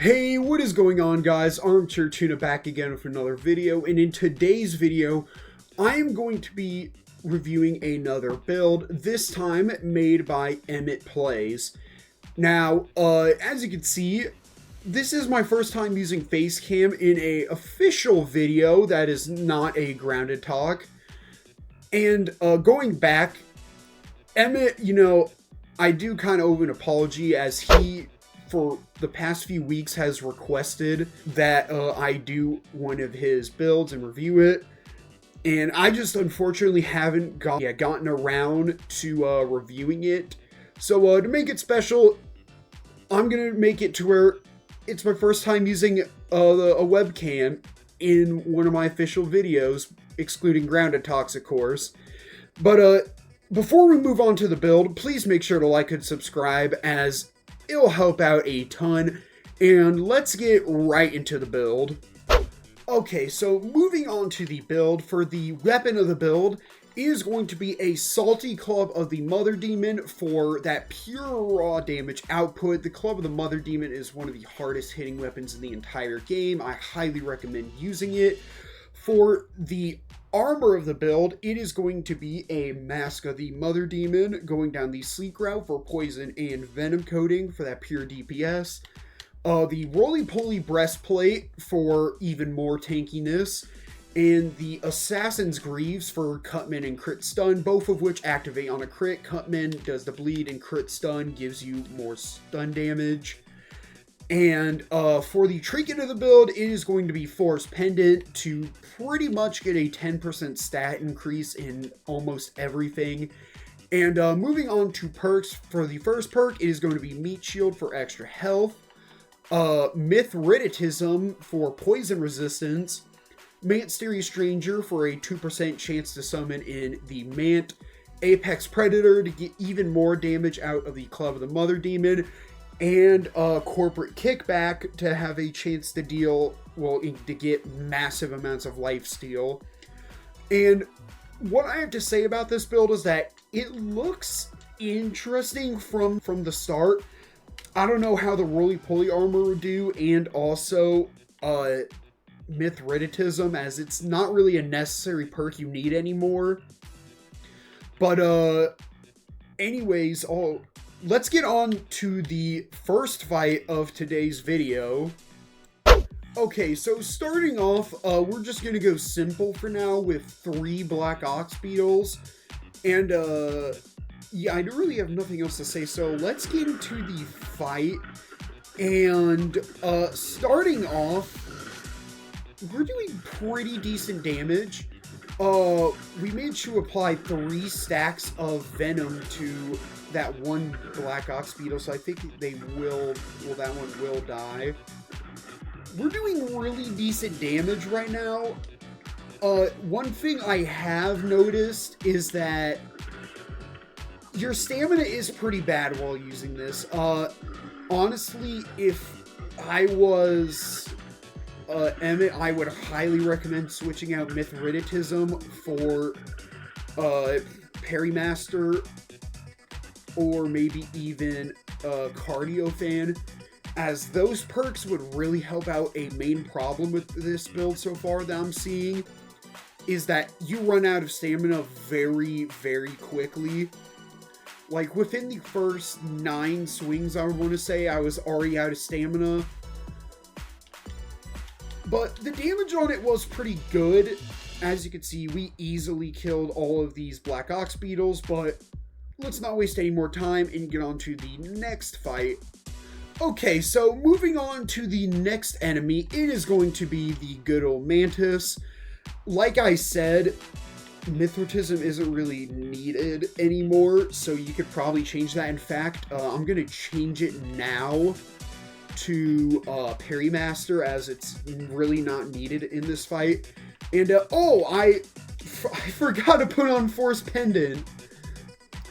Hey, what is going on, guys? Armchair Tuna back again with another video, and in today's video I am going to be reviewing another build, this time made by Emmett Plays. Now, as you can see, this is my first time using face cam in a official video that is not a grounded talk. And going back, Emmett, I do kind of owe an apology, as he, for the past few weeks, has requested that I do one of his builds and review it. And I just unfortunately haven't gotten around to reviewing it. So to make it special, I'm going to make it to where it's my first time using a webcam in one of my official videos, excluding grounded talks, of course. But before we move on to the build, please make sure to like and subscribe, as it'll help out a ton. And let's get right into the build. Okay, so moving on to the build, for the weapon of the build is going to be a Salty Club of the Mother Demon for that pure raw damage output. The Club of the Mother Demon is one of the hardest hitting weapons in the entire game. I highly recommend using it. For the armor of the build, it is going to be a Mask of the Mother Demon, going down the sleek route for poison and venom coating for that pure DPS. The roly-poly breastplate for even more tankiness, and the Assassin's Greaves for Cutman and crit stun, both of which activate on a crit. Cutman does the bleed, and crit stun gives you more stun damage. And for the trinket of the build, it is going to be Force Pendant to pretty much get a 10% stat increase in almost everything. And moving on to perks, for the first perk, it is going to be Meat Shield for extra health, Mithridatism for poison resistance, Mant-Stery Stranger for a 2% chance to summon in the Mant, Apex Predator to get even more damage out of the Club of the Mother Demon, and Corporate Kickback to have a chance to deal, to get massive amounts of lifesteal. And what I have to say about this build is that it looks interesting from the start. I don't know how the roly-poly armor would do, and also Mithridatism, as it's not really a necessary perk you need anymore. But anyways, let's get on to the first fight of today's video. Okay, so starting off, we're just gonna go simple for now with 3 Black Ox Beetles. And yeah, I really have nothing else to say, so let's get into the fight. And starting off, we're doing pretty decent damage. We managed to apply 3 stacks of venom to that one Black Ox Beetle, so I think that one will die. We're doing really decent damage right now. One thing I have noticed is that your stamina is pretty bad while using this. Honestly, if I was Emmett, I would highly recommend switching out Mithridatism for Parrymaster, or maybe even Cardio Fan, as those perks would really help out. A main problem with this build so far that I'm seeing is that you run out of stamina very, very quickly. Like, within the first 9 swings, I want to say, I was already out of stamina. But the damage on it was pretty good. As you can see, we easily killed all of these Black Ox Beetles, but let's not waste any more time and get on to the next fight. Okay, so moving on to the next enemy, it is going to be the good old Mantis. Like I said, Mithridatism isn't really needed anymore, so you could probably change that. In fact, I'm going to change it now to Parrymaster, as it's really not needed in this fight. And I forgot to put on Force Pendant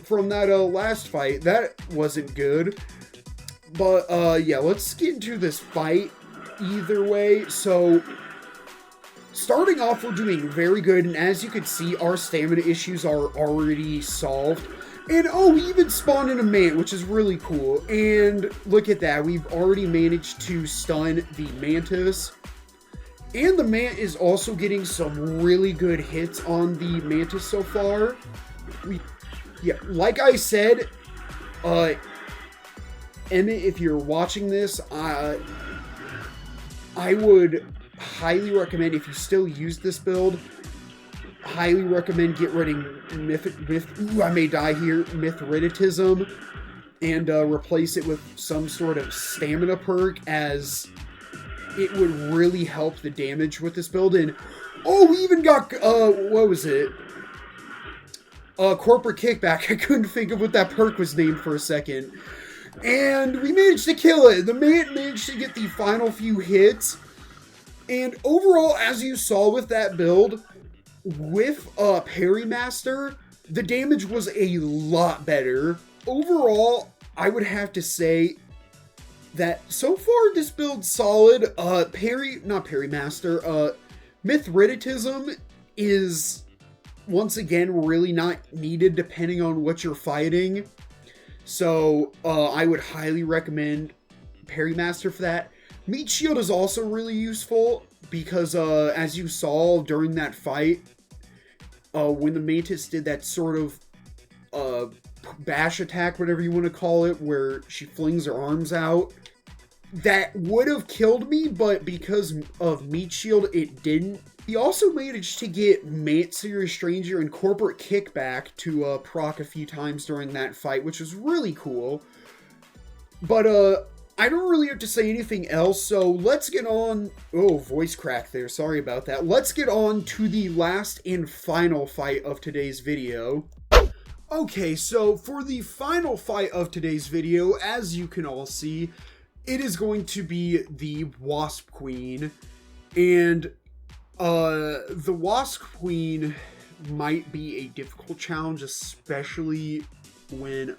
from that last fight. That wasn't good. But yeah, let's get into this fight either way. So starting off, we're doing very good, and as you can see, our stamina issues are already solved. And oh, we even spawned in a Mant, which is really cool. And look at that, we've already managed to stun the Mantis. And the Mant is also getting some really good hits on the Mantis so far. Yeah, like I said, Emmett, if you're watching this, I would highly recommend, if you still use this build, highly recommend get rid of Mithridatism and replace it with some sort of stamina perk, as it would really help the damage with this build. And oh, we even got what was it? Corporate Kickback. I couldn't think of what that perk was named for a second. And we managed to kill it. The man managed to get the final few hits. And overall, as you saw with that build, with Parry Master, the damage was a lot better. Overall, I would have to say that so far this build's solid. Mithridatism is once again really not needed depending on what you're fighting. So I would highly recommend Parry Master for that. Meat Shield is also really useful because as you saw during that fight, when the Mantis did that sort of bash attack, whatever you want to call it, where she flings her arms out, that would have killed me, but because of Meat Shield, it didn't. He also managed to get Serious Stranger and Corporate Kickback to proc a few times during that fight, which was really cool. But I don't really have to say anything else, so let's get on... Oh, voice crack there, sorry about that. Let's get on to the last and final fight of today's video. Okay, so for the final fight of today's video, as you can all see, it is going to be the Wasp Queen. And the Wasp Queen might be a difficult challenge, especially when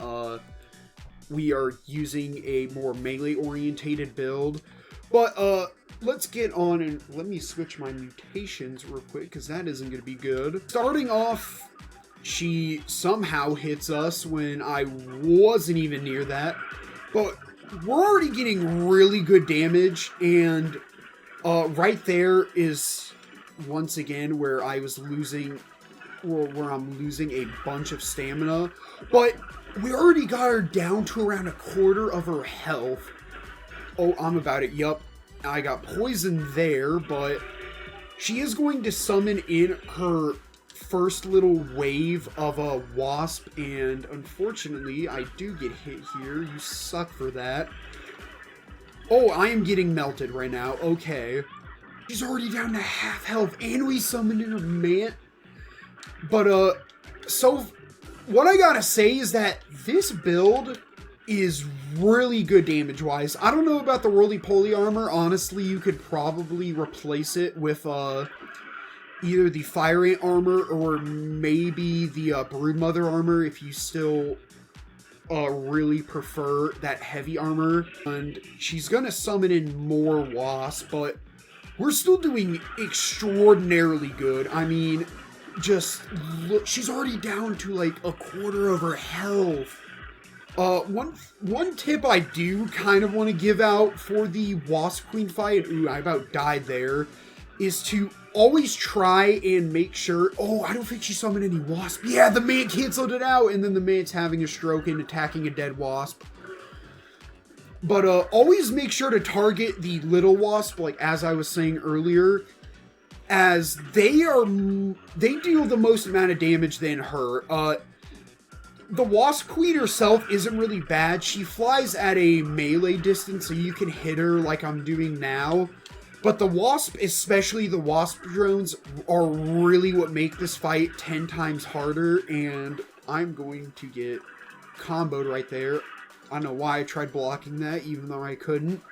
we are using a more melee orientated build. But let's get on, and let me switch my mutations real quick because that isn't going to be good. Starting off, she somehow hits us when I wasn't even near that, but we're already getting really good damage. And right there is once again where I was losing, or where I'm losing a bunch of stamina. But we already got her down to around a quarter of her health. Oh, I'm about it. Yup, I got poisoned there, but she is going to summon in her first little wave of a wasp, and unfortunately, I do get hit here. You suck for that. Oh, I am getting melted right now. Okay. She's already down to half health, and we summoned in a Mant. But, so what I gotta say is that this build is really good damage-wise. I don't know about the roly-poly armor. Honestly, you could probably replace it with, either the Fire Ant armor or maybe the Broodmother armor if you still really prefer that heavy armor. And she's gonna summon in more wasps, but we're still doing extraordinarily good. I mean, just look, she's already down to like a quarter of her health. One tip I do kind of want to give out for the Wasp Queen fight, ooh, I about died there, is to always try and make sure... Oh, I don't think she summoned any wasp. Yeah, the Mant canceled it out, and then the Mant's having a stroke and attacking a dead wasp. But always make sure to target the little wasp, like as I was saying earlier, as they deal the most amount of damage than her. The Wasp Queen herself isn't really bad. She flies at a melee distance, so you can hit her like I'm doing now. But the Wasp, especially the Wasp drones, are really what make this fight 10 times harder. And I'm going to get comboed right there. I don't know why I tried blocking that, even though I couldn't.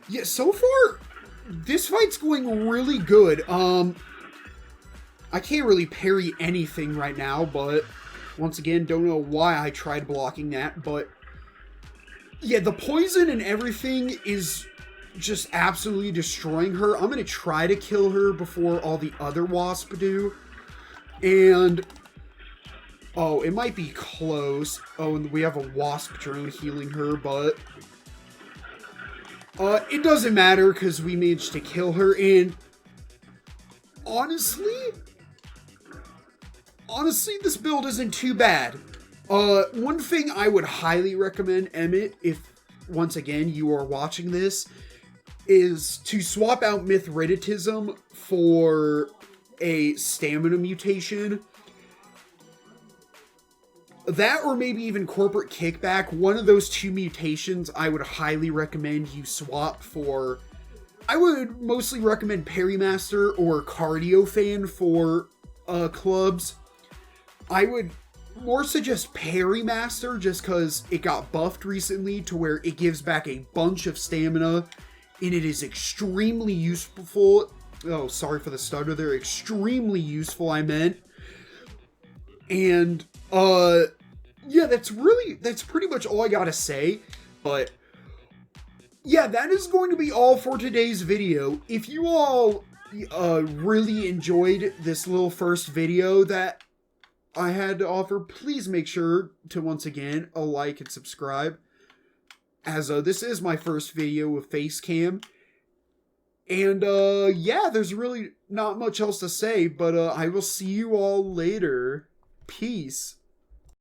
Yeah, so far, this fight's going really good. I can't really parry anything right now, but once again, don't know why I tried blocking that. But yeah, the poison and everything is just absolutely destroying her. I'm going to try to kill her before all the other wasps do. And Oh, it might be close. Oh, and we have a wasp drone healing her, but it doesn't matter because we managed to kill her. And honestly, this build isn't too bad. One thing I would highly recommend, Emmett, if once again you are watching this, is to swap out Mithridatism for a stamina mutation. That or maybe even corporate kickback. One of those two mutations I would highly recommend you swap for. I would mostly recommend Parrymaster or Cardio Fan for clubs. I would more suggest Parrymaster just because it got buffed recently to where it gives back a bunch of stamina and it is extremely useful. Oh, sorry for the stutter there. Extremely useful, I meant. And yeah, that's pretty much all I gotta say. But yeah, that is going to be all for today's video. If you all really enjoyed this little first video that I had to offer, please make sure to once again like and subscribe, as this is my first video with face cam. And yeah, there's really not much else to say, but I will see you all later. Peace.